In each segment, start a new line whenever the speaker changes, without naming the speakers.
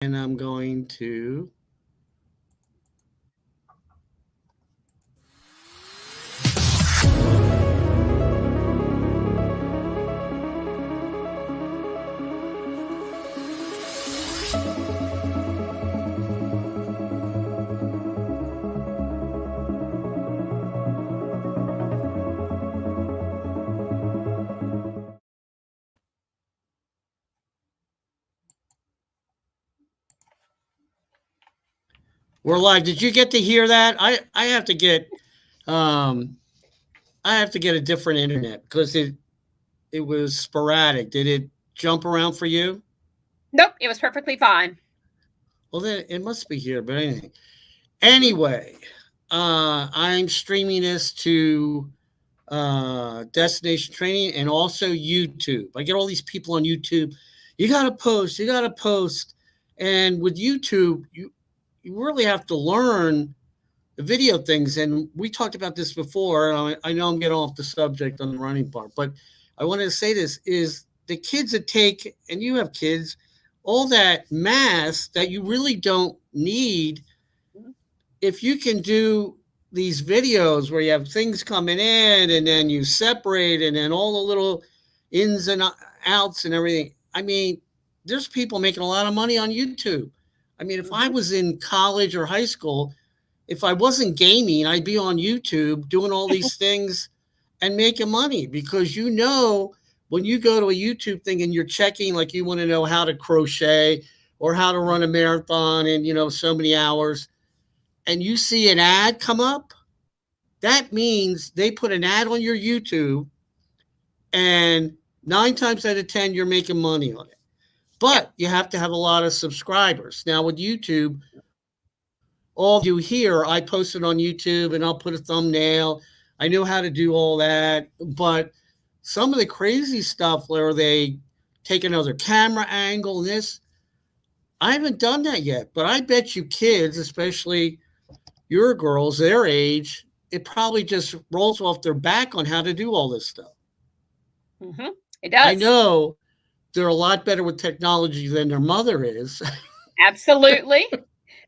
And I'm going to we're live. Did you get to hear that? I have to get um I have to get a different internet because it was sporadic. Did it jump around for you?
Nope, it was perfectly fine.
Well, then it must be here. But anything.
Mhm.
Anyway, I'm streaming this to Destination Training and also YouTube. I get all these people on YouTube. You gotta post. You gotta post. And with YouTube, you really have to learn the video things. And we talked about this before. And I know I'm getting off the subject on the running part, but I wanted to say this is the kids that take, and you have kids, all that math that you really don't need.
Mhm.
If you can do these videos where you have things coming in and then you separate and then all the little ins and outs and everything. I mean, there's people making a lot of money on YouTube. I mean, if I
Mhm.
was in college or high school, if I wasn't gaming, I'd be on YouTube doing all these things and making money because when you go to a YouTube thing and you're checking, like you want to know how to crochet or how to run a marathon in, so many hours, and you see an ad come up, that means they put an ad on your YouTube and 9 times out of 10, you're making money on it.
Yep.
But you have to have a lot of subscribers. Now, with YouTube, all the things I do here, I post it on YouTube and I'll put a thumbnail. I know how to do all that. But some of the crazy stuff where they take another camera angle, this, I haven't done that yet. But I bet you kids, especially your girls, their age, it probably just rolls off their back on how to do all this stuff.
Mhm. It
I
does.
know they're a lot better with technology than their mother is.
Absolutely.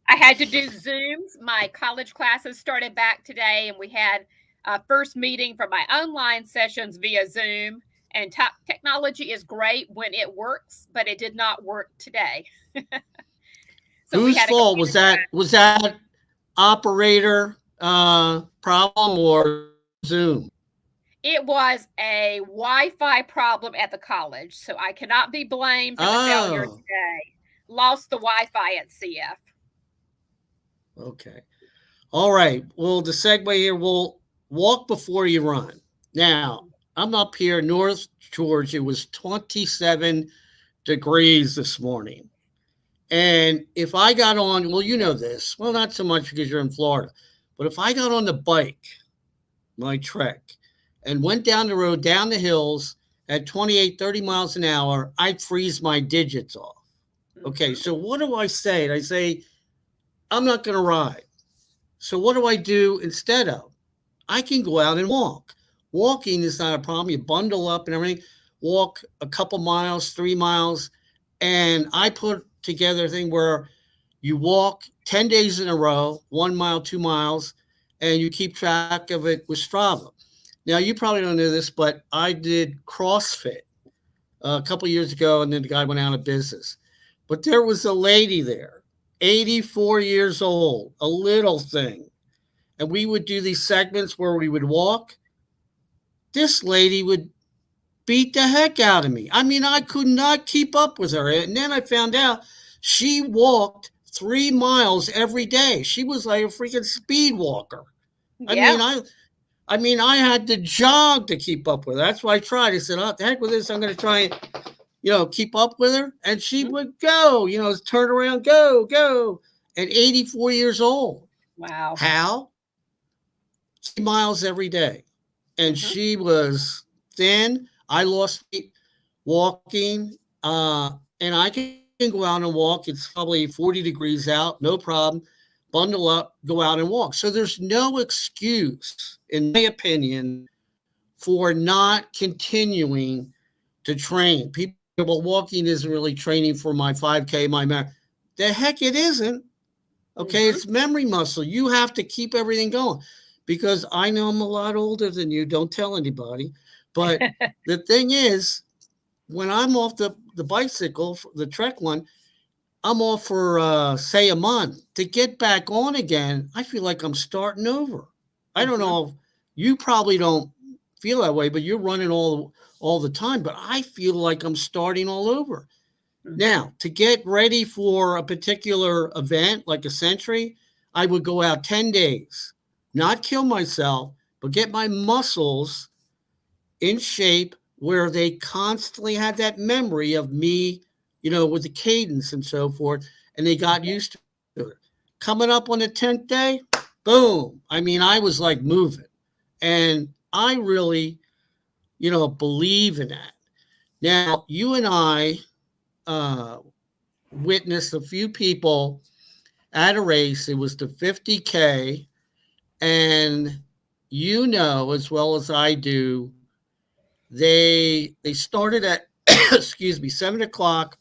I had to do Zooms. My college classes started back today, and we had a first meeting for my online sessions via Zoom. And technology is great when it works, but it did not work today. So we
Whose
had a
fault
computer
was that?
crash.
Was that operator problem or Zoom?
It was a Wi Fi problem at the college, so I cannot be blamed for the failure
Oh,
today. Lost the Wi Fi at CF.
okay. All right. Well, the segue here, we'll walk before you run. Now, I'm up here, North Georgia. It was 27 degrees this morning. And if I got on, well, you know this. Well, not so much because you're in Florida, but if I got on the bike, my trek, and went down the road, down the hills at 28, 30 miles an hour, I'd freeze my digits off. Okay,
Mhm.
so what do I say? I say, I'm not going to ride. So what do I do instead of? I can go out and walk. Walking is not a problem. You bundle up and everything, walk a couple miles, 3 miles, and I put together a thing where you walk 10 days in a row, 1 mile, 2 miles, and you keep track of it with Strava. Now, you probably don't know this, but I did CrossFit a couple years ago, and then the guy went out of business. But there was a lady there, 84 years old, a little thing. And we would do these segments where we would walk. This lady would beat the heck out of me. I mean, I could not keep up with her. And then I found out she walked 3 miles every day. She was like a freaking speed walker. I
Yeah.
mean, I had to jog to keep up with her. That's why I tried. I said, "Oh, the heck with this! I'm going to try and keep up with her." And she
Mhm.
would go, turn around, go, go. At 84 years old,
Wow.
how? 3 miles every day, and
Mhm.
she was thin. I lost weight walking, and I can go out and walk. It's probably 40 degrees out, no problem. Bundle up, go out and walk. So there's no excuse, in my opinion, for not continuing to train. People say, well, walking isn't really training for my 5K, my marathon. The heck it isn't. Okay, it's memory muscle. You have to keep everything going because I know I'm a lot older than you. Don't tell anybody. But the thing is, when I'm off the bicycle, the Trek one, I'm off for say a month. To get back on again, I feel like I'm starting over. I don't know. You probably don't feel that way, but you're running all the time. But I feel like I'm starting all over. Now, to get ready for a particular event like a century, I would go out 10 days, not kill myself, but get my muscles in shape where they constantly had that memory of me, with the cadence and so forth, and they got used to it. Coming up on the 10th day, boom. I mean, I was like moving. And I really, believe in that. Now, you and I witnessed a few people at a race. It was the 50K. And as well as I do, they started at excuse me 7 o'clock,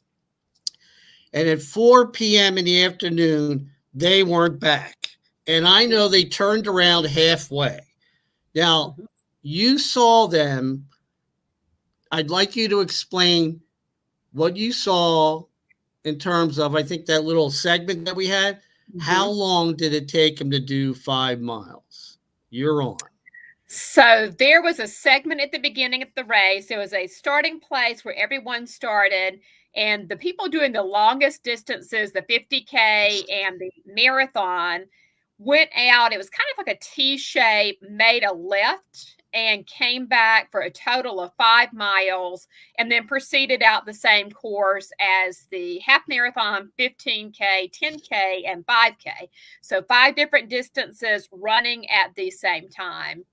and at 4 p.m. in the afternoon they weren't back, and I know they turned around halfway. Now you saw them. I'd like you to explain what you saw in terms of, I think, that little segment that we had. How long did it take them to do 5 miles? You're on.
So there was a segment at the beginning of the race. There was a starting place where everyone started, and the people doing the longest distances, the 50K and the marathon, went out. It was kind of like a T shape, made a left, and came back for a total of 5 miles, and then proceeded out the same course as the half marathon, 15K, 10K, and 5K. So 5 different distances running at the same time.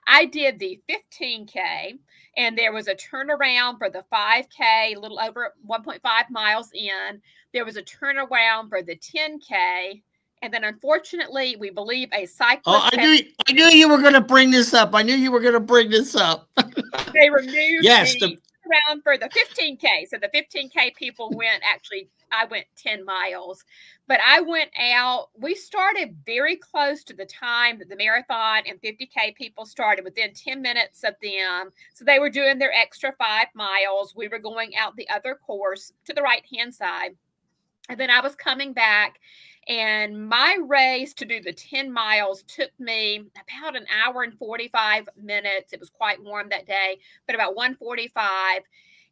I did the 15K, and there was a turnaround for the 5K, a little over 1.5 miles in. There was a turnaround for the 10K. And then, unfortunately, we believe a cyclist.
Oh, I knew you were going to bring this up. They
removed the round for the 15K. So the 15K people went, actually, I went 10 miles. But I went out. We started very close to the time that the marathon and 50K people started, within 10 minutes of them. So they were doing their extra 5 miles. We were going out the other course to the right-hand side. And then I was coming back, and my race to do the 10 miles took me about an hour and 45 minutes. It was quite warm that day, but about 1:45.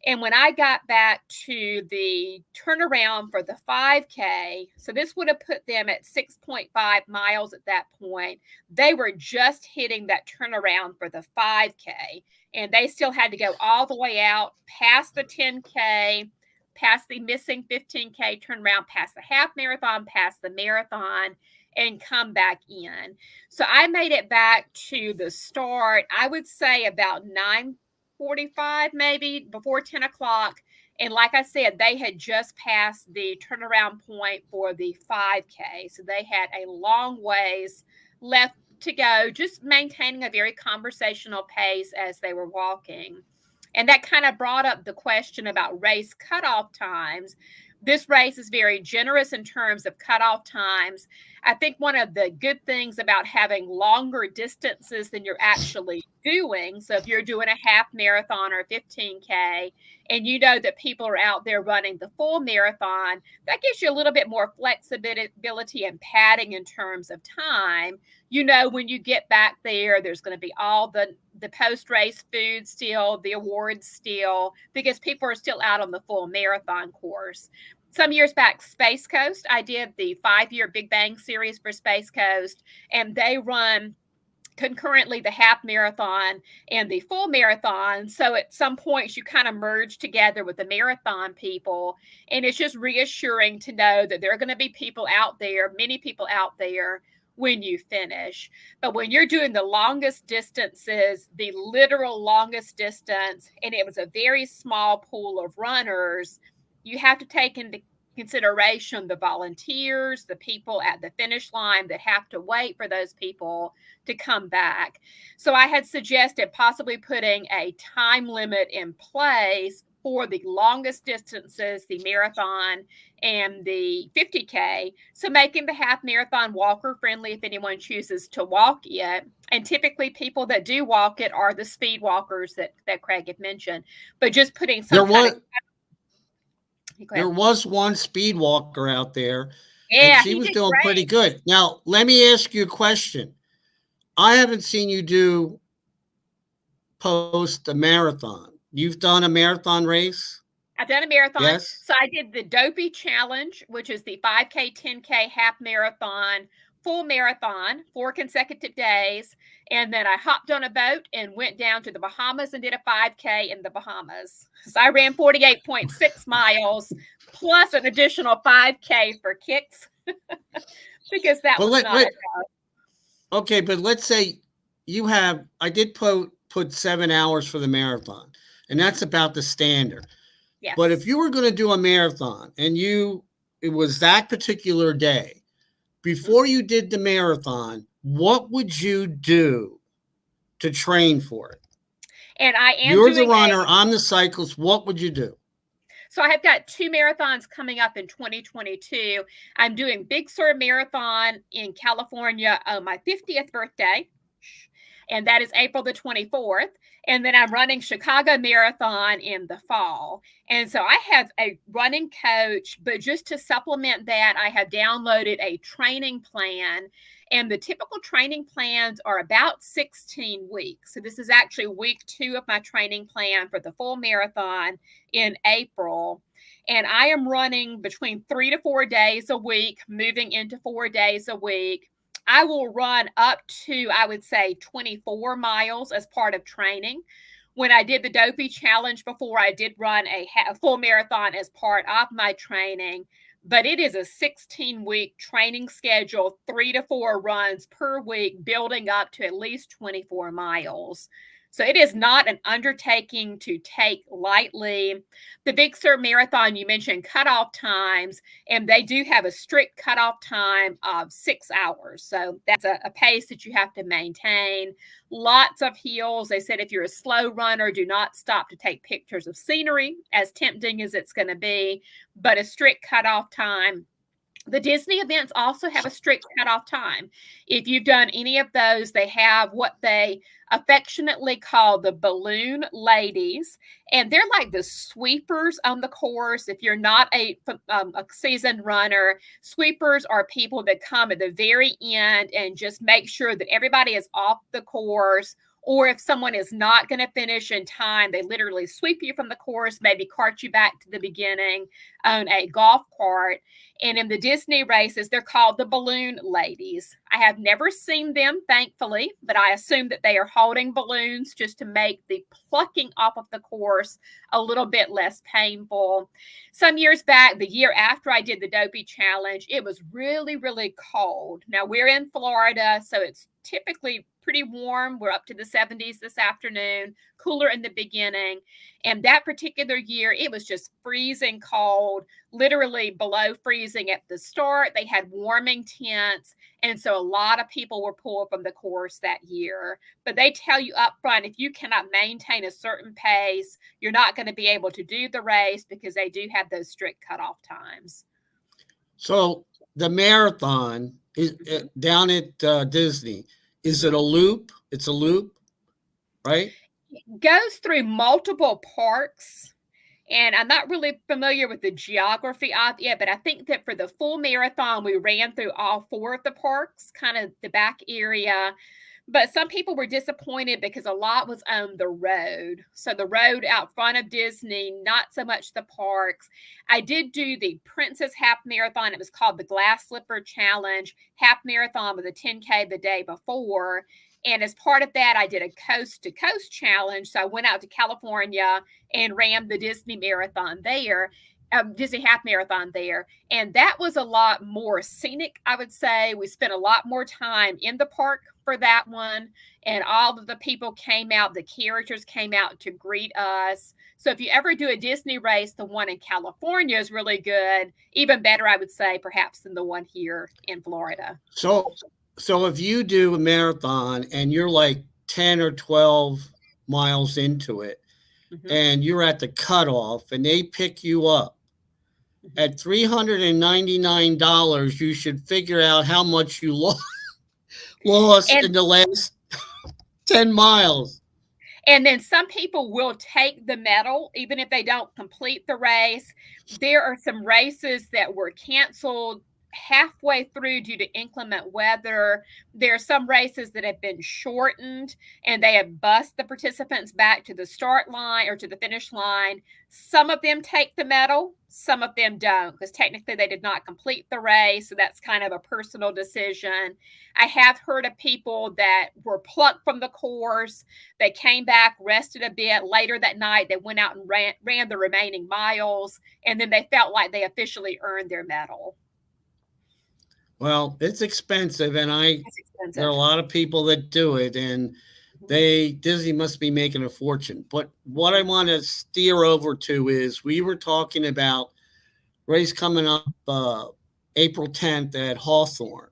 And when I got back to the turnaround for the 5K, so this would have put them at 6.5 miles at that point. They were just hitting that turnaround for the 5K, and they still had to go all the way out past the 10K, past the missing 15K, turn around, past the half marathon, past the marathon, and come back in. So I made it back to the start, I would say about 9:45, maybe before 10 o'clock. And like I said, they had just passed the turnaround point for the 5K. So they had a long ways left to go, just maintaining a very conversational pace as they were walking. And that kind of brought up the question about race cutoff times. This race is very generous in terms of cutoff times. I think one of the good things about having longer distances than you're actually doing, so if you're doing a half marathon or 15K, and you know that people are out there running the full marathon, that gives you a little bit more flexibility and padding in terms of time. You know, when you get back there, there's going to be all the post-race food still, the awards still, because people are still out on the full marathon course. Some years back, Space Coast, I did the 5-year Big Bang series for Space Coast, and they run concurrently the half marathon and the full marathon. So at some points you kind of merge together with the marathon people, and it's just reassuring to know that there are going to be people out there, many people out there, when you finish. But when you're doing the longest distances, the literal longest distance, and it was a very small pool of runners, you have to take into consideration the volunteers, the people at the finish line that have to wait for those people to come back. So I had suggested possibly putting a time limit in place for the longest distances, the marathon and the 50K. So making the half marathon walker friendly if anyone chooses to walk it. And typically people that do walk it are the speed walkers that Craig had mentioned. But just putting some
there was one speed walker out there, and
yeah,
she was doing
great.
pretty good. Now, let me ask you a question. I haven't seen you do post a marathon. You've done a marathon race?
I've done a marathon.
Yes.
So I did the Dopey Challenge, which is the 5K, 10K, half marathon, full marathon, 4 consecutive days. And then I hopped on a boat and went down to the Bahamas and did a 5K in the Bahamas. So I ran 48.6 miles plus an additional 5K for kicks because that was not
okay, but let's say you have, I did put 7 hours for the marathon, and that's about the standard.
Yes.
But if you were going to do a marathon and it was that particular day, before you did the marathon, what would you do to train for it?
And I am
You're the runner, I'm the cyclist. What would you do?
So I have got 2 marathons coming up in 2022. I'm doing Big Sur Marathon in California on my 50th birthday, and that is April the 24th. And then I'm running Chicago Marathon in the fall. And so I have a running coach, but just to supplement that, I have downloaded a training plan. And the typical training plans are about 16 weeks. So this is actually week 2 of my training plan for the full marathon in April. And I am running between 3 to 4 days a week, moving into 4 days a week. I will run up to, I would say, 24 miles as part of training. When I did the Dopey Challenge before, I did run a full marathon as part of my training. But it is a 16-week training schedule, 3 to 4 runs per week, building up to at least 24 miles. So it is not an undertaking to take lightly. The Big Sur Marathon, you mentioned cutoff times, and they do have a strict cutoff time of 6 hours. So that's a pace that you have to maintain. Lots of hills. They said if you're a slow runner, do not stop to take pictures of scenery, as tempting as it's going to be, but a strict cutoff time. The Disney events also have a strict cutoff time. If you've done any of those, they have what they affectionately call the balloon ladies, and they're like the sweepers on the course. If you're not a seasoned runner, sweepers are people that come at the very end and just make sure that everybody is off the course. Or if someone is not going to finish in time, they literally sweep you from the course, maybe cart you back to the beginning on a golf cart. And in the Disney races, they're called the balloon ladies. I have never seen them, thankfully, but I assume that they are holding balloons just to make the plucking off of the course a little bit less painful. Some years back, the year after I did the Dopey Challenge, it was really, really cold. Now, we're in Florida, so it's typically pretty warm. We're up to the 70s this afternoon, cooler in the beginning. And that particular year, it was just freezing cold, literally below freezing at the start. They had warming tents. And so a lot of people were pulled from the course that year. But they tell you up front, if you cannot maintain a certain pace, you're not going to be able to do the race because they do have those strict cutoff times.
So the marathon is down at Disney. Is it a loop? It's a loop, right?
It goes through multiple parks. And I'm not really familiar with the geography of it, but I think that for the full marathon, we ran through all 4 of the parks, kind of the back area. But some people were disappointed because a lot was on the road. So the road out front of Disney, not so much the parks. I did do the Princess Half Marathon. It was called the Glass Slipper Challenge. Half marathon was a 10K the day before. And as part of that, I did a coast to coast challenge. So I went out to California and ran the Disney Marathon there. Disney Half Marathon there. And that was a lot more scenic, I would say. We spent a lot more time in the park for that one. And all of the people came out, the characters came out to greet us. So if you ever do a Disney race, the one in California is really good. Even better, I would say, perhaps than the one here in Florida.
So if you do a marathon and you're like 10 or 12 miles into it,
Mhm.
and you're at the cutoff and they pick you up
Mhm.
at $399, you should figure out how much you lost in
And
the last 10 miles.
And then some people will take the medal even if they don't complete the race. There are some races that were canceled halfway through due to inclement weather. There are some races that have been shortened and they have bussed the participants back to the start line or to the finish line. Some of them take the medal, some of them don't, because technically they did not complete the race. So that's kind of a personal decision. I have heard of people that were plucked from the course. They came back, rested a bit. Later that night, they went out and ran the remaining miles, and then they felt like they officially earned their medal.
Well, it's expensive, and
It's
there are a
expensive.
lot of people that do it, and Disney must be making a fortune. But what I want to steer over to is we were talking about race coming up April 10th at Hawthorne,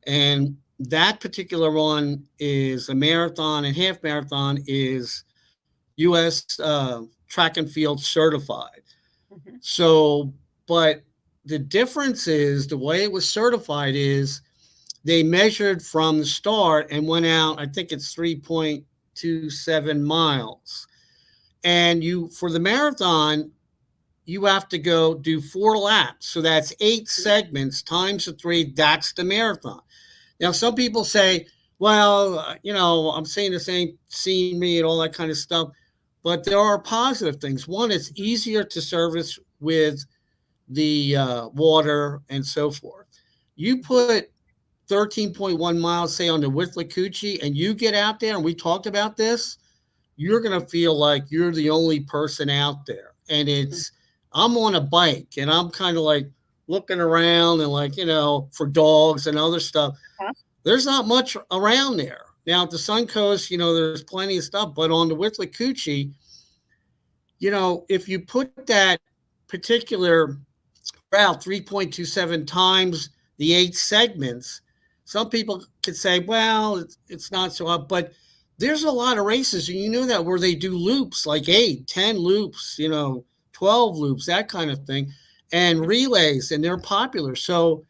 and that particular one is a marathon and half marathon is U.S. Track and field certified.
Mm-hmm.
So, but the difference is the way it was certified is they measured from the start and went out, I think it's 3.27 miles. And you, for the marathon, you have to go do 4 laps. So that's 8 segments times the three. That's the marathon. Now, some people say, well, I'm saying this ain't seen me and all that kind of stuff. But there are positive things. One, it's easier to service with the water and so forth. You put 13.1 miles, say, on the Withlacoochee, and you get out there, and we talked about this, you're going to feel like you're the only person out there. And I'm on a bike, and I'm kind of like looking around and like, for dogs and other stuff.
Huh?
There's not much around there. Now, at the Suncoast, there's plenty of stuff, but on the Withlacoochee, if you put that particular route 3.27 times the 8 segments, some people could say, well, it's not so up, but there's a lot of races, and that where they do loops like 8, 10 loops, 12 loops, that kind of thing, and relays, and they're popular. So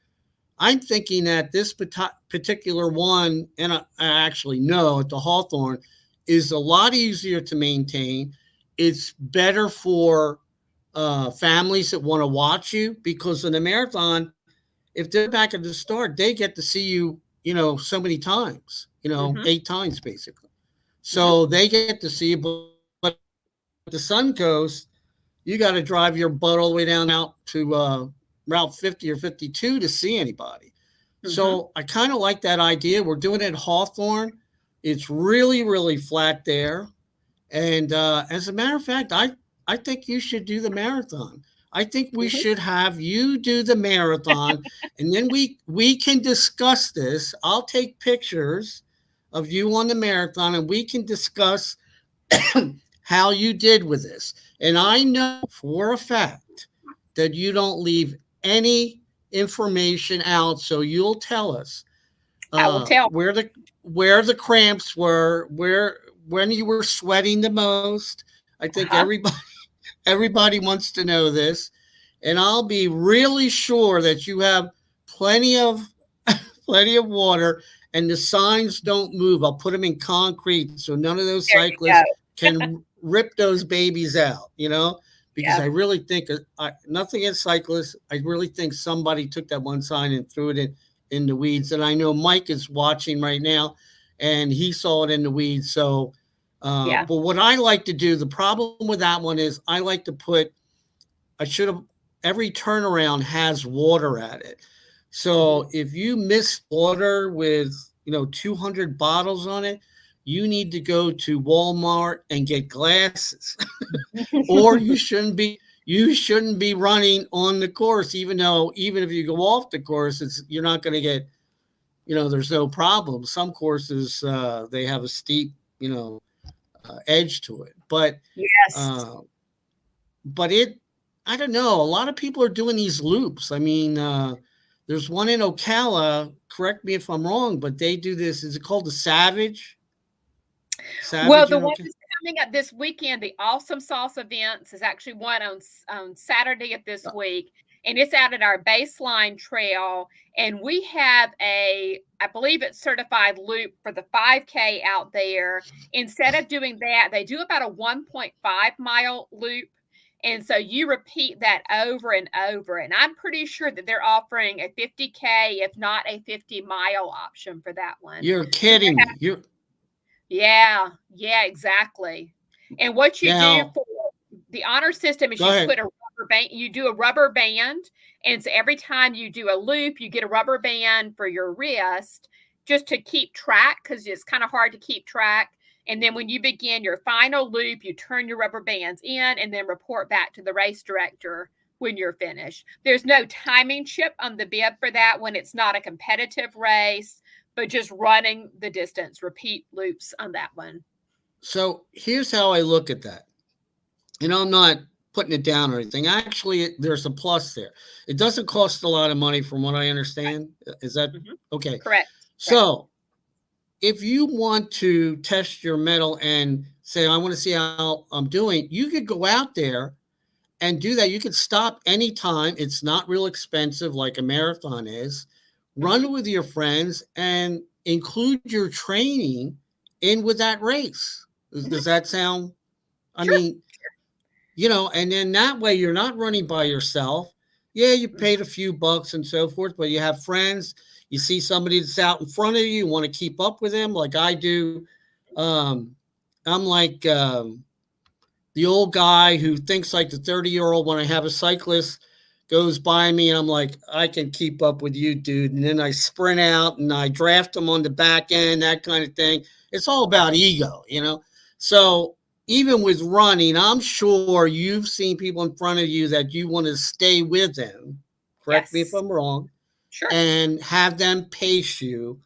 I'm thinking that this particular one, and I actually know at the Hawthorne, is a lot easier to maintain. It's better for families that want to watch you because in the marathon, if they're back at the start, they get to see you, so many times,
Mm-hmm.
8 times basically.
Mm-hmm.
So they get to see you, but the Suncoast, you got to drive your butt all the way down out to Route 50 or 52 to see anybody.
Mm-hmm.
So I kind of like that idea. We're doing it at Hawthorne. It's really, really flat there. And as a matter of fact, I think you should do the marathon. I think we
Mm-hmm.
should have you do the marathon, and then we can discuss this. I'll take pictures of you on the marathon, and we can discuss how you did with this. And I know for a fact that you don't leave any information out, so you'll tell us
I will tell.
where the cramps were, when you were sweating the most. I think
Uh-huh.
everybody wants to know this, and I'll be really sure that you have plenty of plenty of water, and the signs don't move. I'll put them in concrete so none of those
There you go.
cyclists can rip those babies out. Because
Yeah.
I really think nothing against cyclists. I really think somebody took that one sign and threw it in the weeds. And I know Mike is watching right now, and he saw it in the weeds. So,
Yeah.
but what I like to do, the problem with that one is I like to put, I should have, every turnaround has water at it. So if you miss water with, 200 bottles on it, you need to go to Walmart and get glasses. Or you shouldn't be running on the course, even if you go off the course, you're not going to get, there's no problem. Some courses they have a steep, edge to it,
Yes.
uh, but it, I don't know. A lot of people are doing these loops. I mean, there's one in Ocala. Correct me if I'm wrong, but they do this. Is it called the Savage?
Well,
Savage
the
in
one
Ocala?
coming up this weekend, the Awesome Sauce Events is actually one on Saturday of this week, and it's out at our Baseline Trail. And we have I believe it's certified loop for the 5K out there. Instead of doing that, they do about a 1.5 mile loop. And so you repeat that over and over. And I'm pretty sure that they're offering a 50K, if not a 50-mile option for that one.
You're kidding me.
Yeah, exactly. And what you do for the honor system is you do a rubber band. And so every time you do a loop, you get a rubber band for your wrist just to keep track, because it's kind of hard to keep track. And then when you begin your final loop, you turn your rubber bands in and then report back to the race director when you're finished. There's no timing chip on the bib for that when it's not a competitive race, but just running the distance, repeat loops on that one.
So here's how I look at that. And I'm not putting it down or anything. Actually, there's a plus there. It doesn't cost a lot of money from what I understand. Is that okay?
Correct.
So if you want to test your mettle and say, I want to see how I'm doing, you could go out there and do that. You could stop anytime. It's not real expensive like a marathon is. Run with your friends and include your training in with that race. Does that sound? I mean, and then that way you're not running by yourself. Yeah, you paid a few bucks and so forth, but you have friends. You see somebody that's out in front of you want to keep up with them like I do. I'm like the old guy who thinks like the 30-year-old when I have a cyclist goes by me and I'm like, I can keep up with you, dude. And then I sprint out and I draft them on the back end, that kind of thing. It's all about ego, So even with running, I'm sure you've seen people in front of you that you want to stay with them. Correct me if I'm wrong.
Sure.
And have them pace you,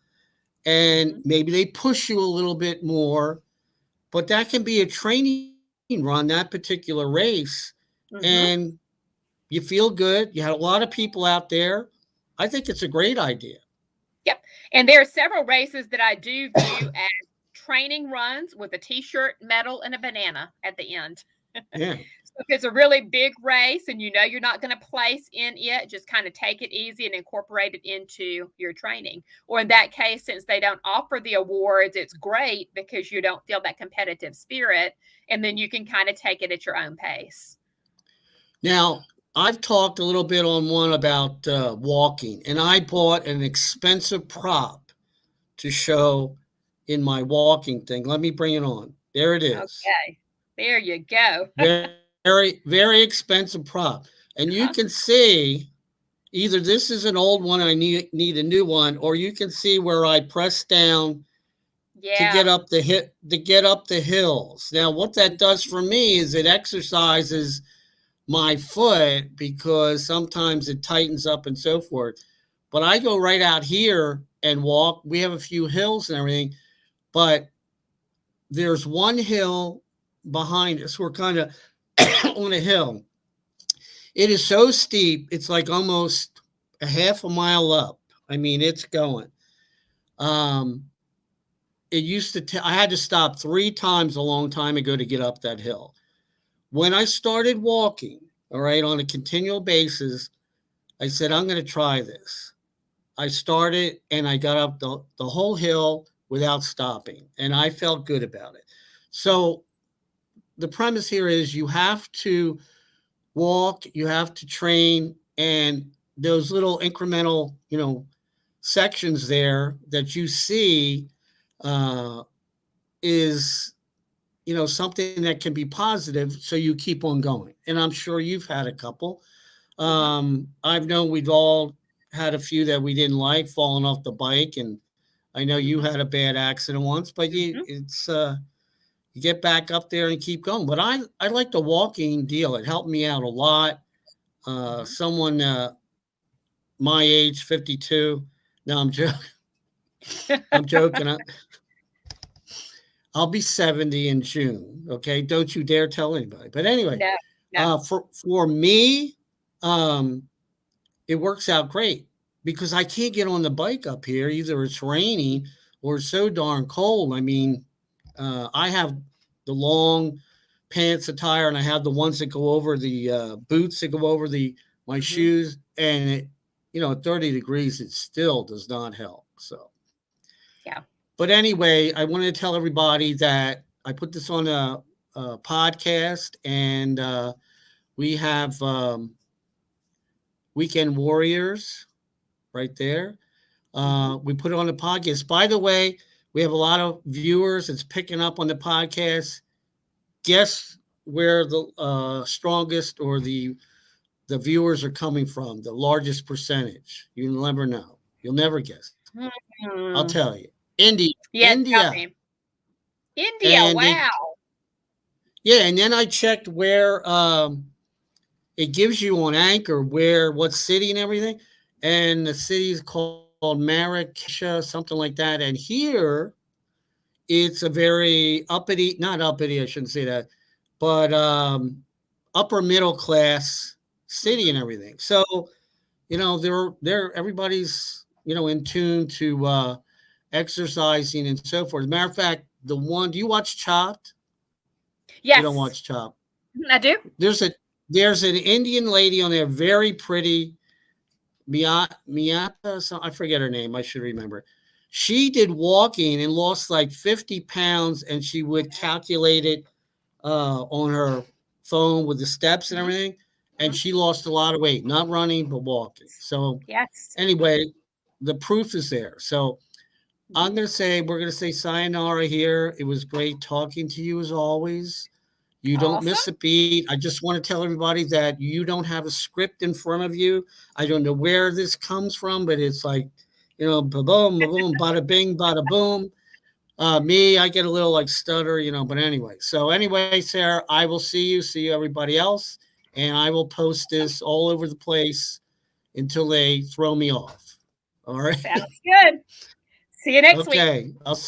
and maybe they push you a little bit more, but that can be a training run, that particular race, and you feel good. You had a lot of people out there. I think it's a great idea.
Yep. And there are several races that I do view as training runs with a t-shirt, medal, and a banana at the end.
Yeah.
So if it's a really big race and you're not going to place in it, just kind of take it easy and incorporate it into your training. Or in that case, since they don't offer the awards, it's great because you don't feel that competitive spirit, and then you can kind of take it at your own pace.
Now, I've talked a little bit on one about walking, and I bought an expensive prop to show in my walking thing. Let me bring it on. There it is.
Okay. There you go.
Very, very expensive prop. And you can see either this is an old one, I need a new one, or you can see where I press down to get up the hills. Now, what that does for me is it exercises my foot because sometimes it tightens up and so forth. But I go right out here and walk. We have a few hills and everything, but there's one hill behind us. We're kind of on a hill. It is so steep. It's like almost a half a mile up. I mean, it's going. It used to, I had to stop 3 times a long time ago to get up that hill. When I started walking, all right, on a continual basis, I said, I'm going to try this. I started and I got up the whole hill without stopping, and I felt good about it. So the premise here is you have to walk, you have to train, and those little incremental, sections there that you see is, something that can be positive, so you keep on going. And I'm sure you've had a couple. I've known we've all had a few that we didn't like, falling off the bike, and I know you had a bad accident once, but you get back up there and keep going. But I like the walking deal. It helped me out a lot. Someone my age, 52. No, I'm joking. I'm joking. I'll be 70 in June. Okay, don't you dare tell anybody. But anyway,
no.
For me, it works out great because I can't get on the bike up here. Either it's raining or it's so darn cold. I mean, I have the long pants attire, and I have the ones that go over the boots that go over my shoes, and it, at 30 degrees, it still does not help. So,
Yeah.
But anyway, I wanted to tell everybody that I put this on a podcast, and we have Weekend Warriors right there. We put it on the podcast. By the way, we have a lot of viewers. It's picking up on the podcast. Guess where the strongest or the viewers are coming from, the largest percentage. You'll never know. You'll never guess. I'll tell you. India.
Yes,
India.
India.
And
wow.
And then I checked where it gives you on Anchor what city and everything. And the city is called Marrakesh, something like that. And here, it's a very not uppity, I shouldn't say that, but upper middle class city and everything. So, they're everybody's, in tune to exercising and so forth. As a matter of fact, do you watch Chopped?
Yes.
You don't watch Chopped?
I do.
There's an Indian lady on there, very pretty, Miyata, so I forget her name. I should remember. She did walking and lost like 50 pounds, and she would calculate it on her phone with the steps and everything. And she lost a lot of weight, not running, but walking. So
yes.
Anyway, the proof is there. So we're going to say sayonara here. It was great talking to you as always. You don't miss a beat. I just want to tell everybody that you don't have a script in front of you. I don't know where this comes from, but it's like, ba-boom, ba-boom, bada bing, bada boom. Me, I get a little like stutter, but anyway. So anyway, Sarah, I will see you everybody else. And I will post this all over the place until they throw me off. All right.
Sounds good. See you next week.
Okay. I'll see